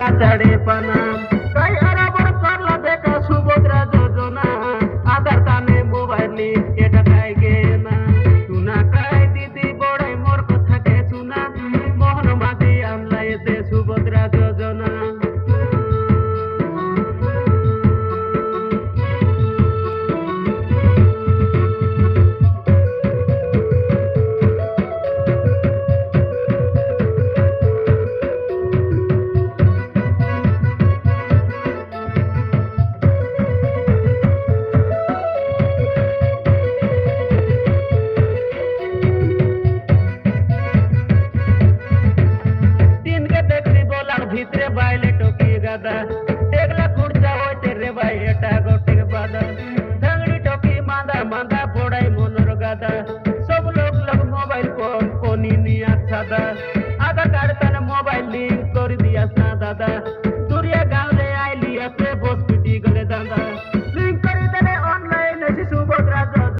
কাছাড়ে পানা তাই আর আবার করলা দেখা সুভদ্রা যোজনা আধার কানে মোবাইল নিয়ে এটা খাই গে না শুনা খাই দিদি বড়াই মোর কথা কে শুনা মোহন মাঝি আমলা এতে সুভদ্রা যোজনা ভিতরে বাইলে টকি গাদা